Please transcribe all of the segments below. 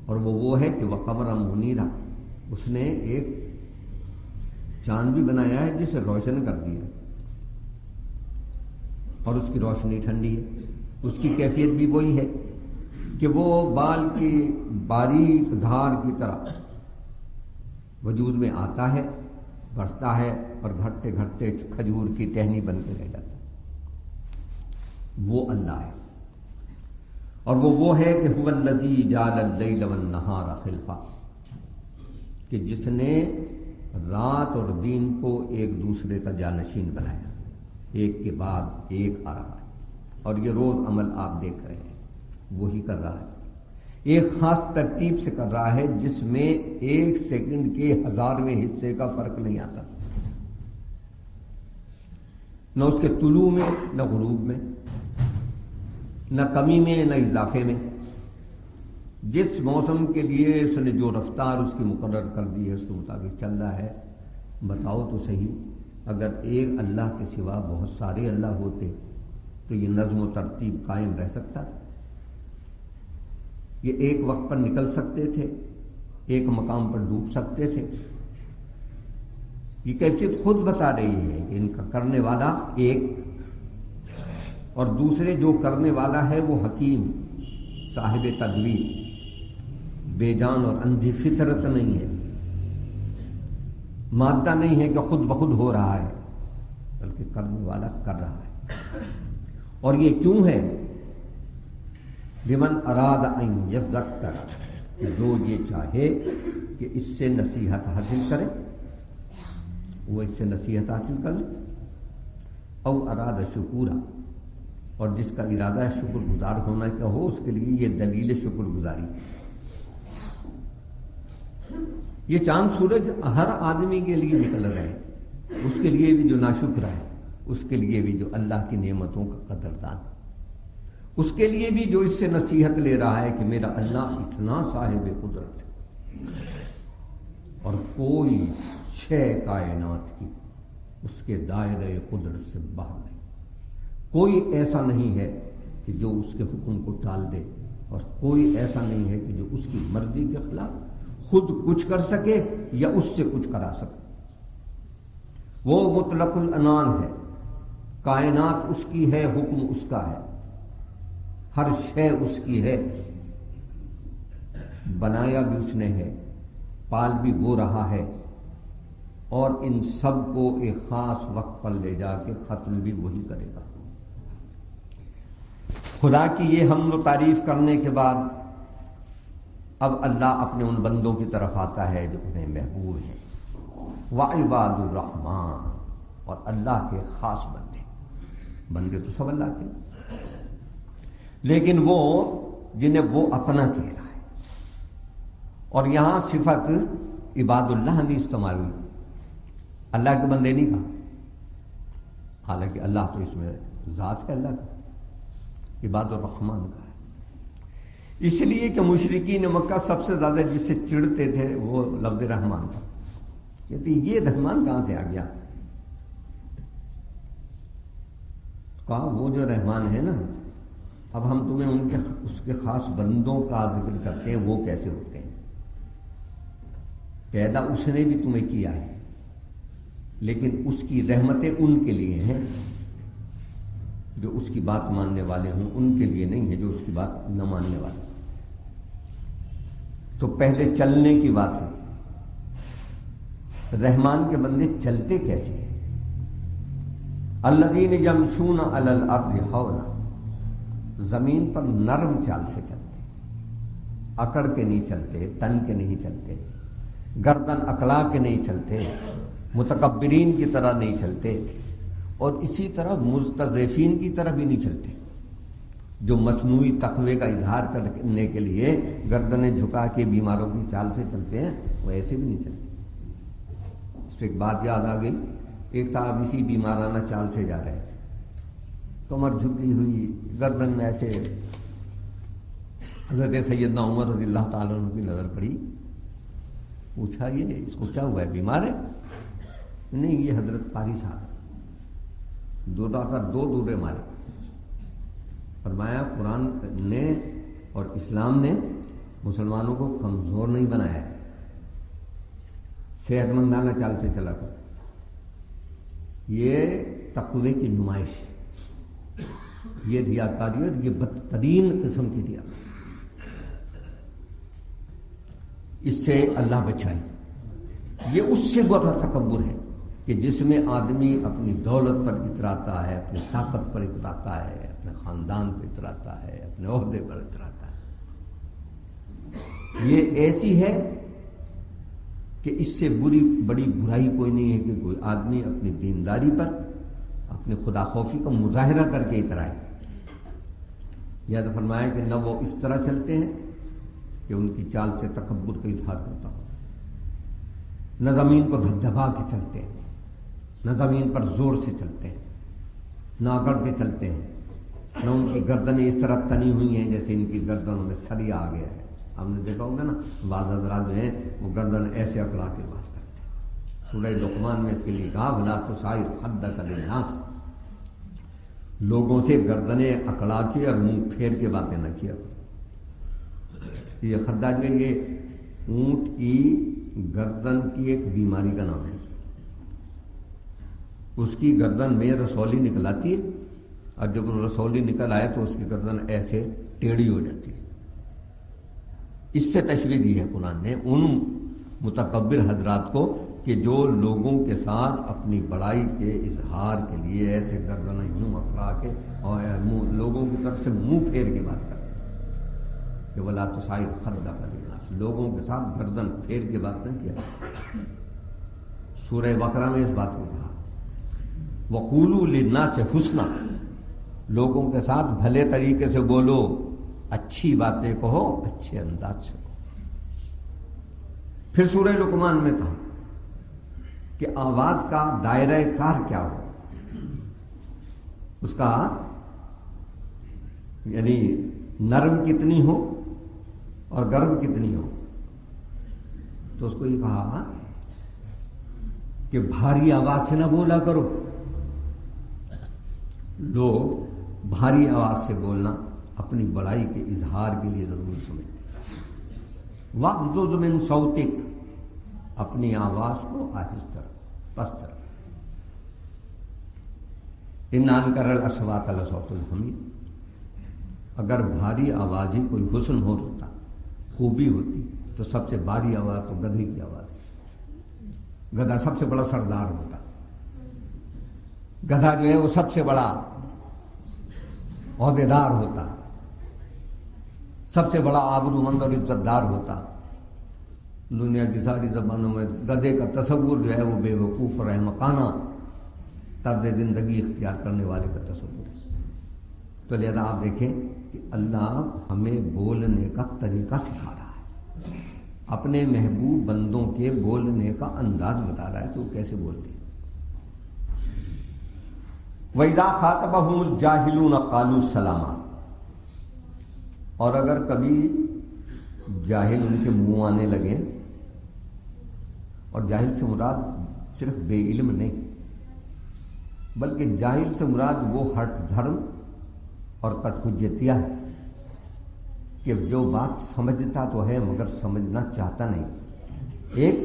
اور وہ ہے کہ وقمرا منیرا، اس نے ایک چاند بھی بنایا ہے جسے روشن کر دیا اور اس کی روشنی ٹھنڈی ہے۔ اس کی کیفیت بھی وہی ہے کہ وہ بال کی باریک دھار کی طرح وجود میں آتا ہے، بڑھتا ہے اور گھٹتے گھٹتے کھجور کی ٹہنی بن کے رہ جاتا ہے۔ وہ اللہ ہے، اور وہ ہے کہ هو الذی جعل اللیل والنہار خلفا، کہ جس نے رات اور دن کو ایک دوسرے کا جانشین بنایا، ایک کے بعد ایک آ رہا ہے، اور یہ روز عمل آپ دیکھ رہے ہیں، وہی کر رہا ہے، ایک خاص ترتیب سے کر رہا ہے جس میں ایک سیکنڈ کے 1000ویں حصے کا فرق نہیں آتا، نہ اس کے طلوع میں نہ غروب میں، نہ کمی میں نہ اضافے میں۔ جس موسم کے لیے اس نے جو رفتار اس کی مقرر کر دی ہے اس کے مطابق چل رہا ہے۔ بتاؤ تو صحیح، اگر ایک اللہ کے سوا بہت سارے اللہ ہوتے تو یہ نظم و ترتیب قائم رہ سکتا تھا؟ یہ ایک وقت پر نکل سکتے تھے، ایک مقام پر ڈوب سکتے تھے؟ یہ کیفیت خود بتا رہی ہے کہ ان کا کرنے والا ایک، اور دوسرے جو کرنے والا ہے وہ حکیم، صاحب تدبیر، بے جان اور اندھی فطرت نہیں ہے، مادہ نہیں ہے کہ خود بخود ہو رہا ہے، بلکہ کرنے والا کر رہا ہے۔ اور یہ کیوں ہے؟ لمن اراد ان یذکر، کہ جو یہ چاہے کہ اس سے نصیحت حاصل کرے وہ اس سے نصیحت حاصل کر لے، او اراد شکورا، اور جس کا ارادہ ہے شکر گزار ہونا کا ہو، اس کے لیے یہ دلیل شکر گزاری۔ یہ چاند سورج ہر آدمی کے لیے نکل رہے ہیں، اس کے لیے بھی جو ناشکر ہے، اس کے لیے بھی جو اللہ کی نعمتوں کا قدردان، اس کے لیے بھی جو اس سے نصیحت لے رہا ہے کہ میرا اللہ اتنا صاحب قدرت ہے اور کوئی شے کائنات کی اس کے دائرے قدرت سے باہر نہیں، کوئی ایسا نہیں ہے کہ جو اس کے حکم کو ٹال دے، اور کوئی ایسا نہیں ہے کہ جو اس کی مرضی کے خلاف خود کچھ کر سکے یا اس سے کچھ کرا سکے۔ وہ مطلق العنان ہے، کائنات اس کی ہے، حکم اس کا ہے، ہر شے اس کی ہے، بنایا بھی اس نے ہے، پال بھی وہ رہا ہے، اور ان سب کو ایک خاص وقت پر لے جا کے ختم بھی وہی کرے گا۔ خدا کی یہ حمد و تعریف کرنے کے بعد اب اللہ اپنے ان بندوں کی طرف آتا ہے جو انہیں محبوب ہیں، وعباد الرحمن، اور اللہ کے خاص بندے، بندے تو سب اللہ کے، لیکن وہ جنہیں وہ اپنا کہہ رہا ہے، اور یہاں صفت عباد اللہ نہیں استعمال ہوئی، اللہ کے بندے نہیں کہا، حالانکہ اللہ تو اس میں ذات ہے اللہ کا، عباد الرحمن کا ہے، اس لیے کہ مشرکین مکہ سب سے زیادہ جس سے چڑھتے تھے وہ لفظ رحمان تھا، کہتے یہ رحمان کہاں سے آ گیا؟ کہا وہ جو رحمان ہے نا، اب ہم تمہیں ان کے اس کے خاص بندوں کا ذکر کرتے ہیں، وہ کیسے ہوتے ہیں؟ پیدا اس نے بھی تمہیں کیا ہے، لیکن اس کی رحمتیں ان کے لیے ہیں جو اس کی بات ماننے والے ہوں، ان کے لیے نہیں ہے جو اس کی بات نہ ماننے والے۔ تو پہلے چلنے کی بات ہے، رحمان کے بندے چلتے کیسے ہیں؟ الذین یمشون علی الارض ہونا، زمین پر نرم چال سے چلتے، اکڑ کے نہیں چلتے، تن کے نہیں چلتے، گردن اکڑا کے نہیں چلتے، متکبرین کی طرح نہیں چلتے، اور اسی طرح مستضعفین کی طرح بھی نہیں چلتے، جو مصنوعی تقوی کا اظہار کرنے کے لیے گردنیں جھکا کے بیماروں کی چال سے چلتے ہیں، وہ ایسے بھی نہیں چلتے۔ اس پہ ایک بات یاد آ گئی، ایک صاحب اسی بیمارانہ چال سے جا رہے تھے، کمر جھکی ہوئی، گردن میں ایسے، حضرت سیدنا عمر رضی اللہ تعالیٰ عنہ کی نظر پڑی، پوچھا یہ اس کو کیا ہوا ہے، بیمار ہے؟ نہیں، یہ حضرت قاری صاحب دو دورے مارے۔ فرمایا قرآن نے اور اسلام نے مسلمانوں کو کمزور نہیں بنایا ہے، صحت مندانہ چال سے چلا کر، یہ تقوی کی نمائش، یہ ریاکاریت، یہ بدترین قسم کی ریا، اس سے اللہ بچائے۔ یہ اس سے بڑا تکبر ہے کہ جس میں آدمی اپنی دولت پر اتراتا ہے، اپنی طاقت پر اتراتا ہے، اپنے خاندان پر اتراتا ہے، اپنے عہدے پر اتراتا ہے۔ یہ ایسی ہے کہ اس سے بڑی برائی کوئی نہیں ہے کہ کوئی آدمی اپنی دینداری پر، اپنی خدا خوفی کا مظاہرہ کر کے اترائے۔ یا تو فرمایا کہ نہ وہ اس طرح چلتے ہیں کہ ان کی چال سے تکبر کا اظہار ہوتا ہو، نہ زمین کو دھبدھبا کے چلتے ہیں، نہ زمین پر زور سے چلتے ہیں، نہ اگڑ کے چلتے ہیں، نہ ان کی گردنیں اس طرح تنی ہوئی ہیں جیسے ان کی گردنوں میں سریا آ گیا ہے۔ آپ نے دیکھا ہوگا نا بعض حضرات جو ہیں وہ گردن ایسے اکڑا کے بات کرتے ہیں۔ سورہ لقمان میں اس کے لیے کہا وَلَا تُصَعِّرْ خَدَّكَ لِلنَّاسِ، لوگوں سے گردنیں اکڑا کے اور منہ پھیر کے باتیں نہ کیا۔ یہ خدہ جو ہے یہ اونٹ کی گردن کی ایک بیماری کا نام ہے، اس کی گردن میں رسولی نکل آتی ہے، اور جب وہ رسولی نکل آئے تو اس کی گردن ایسے ٹیڑھی ہو جاتی ہے۔ اس سے تشریح دی ہے قرآن نے ان متکبر حضرات کو کہ جو لوگوں کے ساتھ اپنی بڑائی کے اظہار کے لیے ایسے گردن یوں اکڑا کے اور لوگوں کی طرف سے منہ پھیر کے بات کرتے ہیں کہ وَلَا تُصَعِّرْ خَدَّكَ لِلنَّاسِ، لوگوں کے ساتھ گردن پھیر کے بات نہیں کیا۔ سورہ بقرہ میں اس بات کو کہا وَقُولُوا لِلنَّاسِ حُسْنًا، لوگوں کے ساتھ بھلے طریقے سے بولو، اچھی باتیں کہو، اچھے انداز سے کہو۔ پھر سورہ لقمان میں کہا کہ آواز کا دائرہ کار کیا ہو، اس کا یعنی نرم کتنی ہو اور گرم کتنی ہو۔ تو اس کو یہ کہا کہ بھاری آواز سے نہ بولا کرو، لوگ بھاری آواز سے بولنا اپنی بڑائی کے اظہار کے لیے ضروری سمجھتے ہیں۔ وَاغْضُضْ مِنْ صَوْتِكَ، اپنی آواز کو آہستہ پست رکھ۔ إِنَّ أَنكَرَ الْأَصْوَاتِ لَصَوْتُ الْحَمِيرِ، اگر بھاری آواز ہی کوئی حسن ہوتا، خوبی ہوتی، تو سب سے بھاری آواز تو گدھے کی آواز ہے۔ گدھا سب سے بڑا سردار ہوتا، گدھا جو ہے وہ سب سے بڑا عہدیدار ہوتا، سب سے بڑا آبرومند اور عزت دار ہوتا۔ دنیا کی ساری زبانوں میں گدھے کا تصور جو ہے وہ بے وقوف اور احمقانہ طرز زندگی اختیار کرنے والے کا تصور ہے۔ تو لہذا آپ دیکھیں کہ اللہ ہمیں بولنے کا طریقہ سکھا رہا ہے، اپنے محبوب بندوں کے بولنے کا انداز بتا رہا ہے کہ وہ کیسے بولتے ہیں۔ وَإِذَا خَاطَبَهُمُ الْجَاهِلُونَ قَالُوا سَلَامًا، اور اگر کبھی جاہل ان کے منہ آنے لگے، اور جاہل سے مراد صرف بے علم نہیں بلکہ جاہل سے مراد وہ ہٹ دھرم اور کٹ حجتیہ ہے کہ جو بات سمجھتا تو ہے مگر سمجھنا چاہتا نہیں، ایک،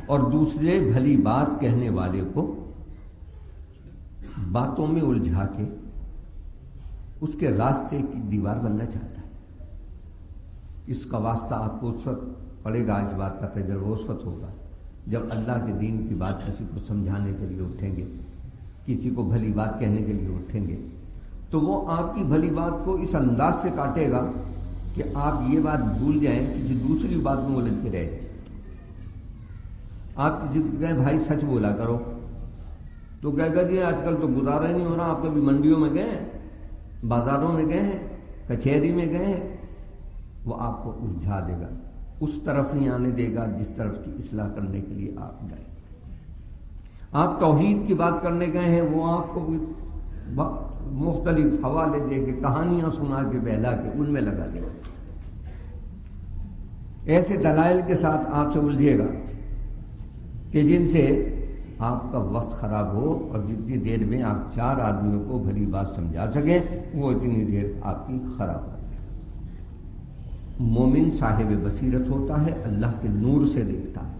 اور دوسرے بھلی بات کہنے والے کو باتوں میں الجھا کے اس کے راستے کی دیوار بننا چاہتا ہے۔ اس کا واسطہ آپ کو اس وقت پڑے گا، اس بات کا تجربہ اس وقت ہوگا جب اللہ کے دین کی بات کسی کو سمجھانے کے لیے اٹھیں گے، کسی کو بھلی بات کہنے کے لیے اٹھیں گے، تو وہ آپ کی بھلی بات کو اس انداز سے کاٹے گا کہ آپ یہ بات بھول جائیں، کسی دوسری بات میں الجھ کے رہے۔ آپ کسی کو کہیں بھائی سچ بولا کرو، تو کہے گا جی آج کل تو گزارا نہیں ہو رہا، آپ کبھی منڈیوں میں گئے ہیں، بازاروں میں گئے ہیں، کچہری میں گئے ہیں، وہ آپ کو الجھا دے گا، اس طرف نہیں آنے دے گا جس طرف کی اصلاح کرنے کے لیے آپ گئے۔ آپ توحید کی بات کرنے گئے ہیں، وہ آپ کو مختلف حوالے دے کے کہانیاں سنا کے بہلا کے ان میں لگا دے گا، ایسے دلائل کے ساتھ آپ سے الجھے گا کہ جن سے آپ کا وقت خراب ہو، اور جتنی دیر میں آپ 4 آدمیوں کو بھلی بات سمجھا سکیں وہ اتنی دیر آپ کی خراب ہو جائے۔ مومن صاحب بصیرت ہوتا ہے، اللہ کے نور سے دیکھتا ہے۔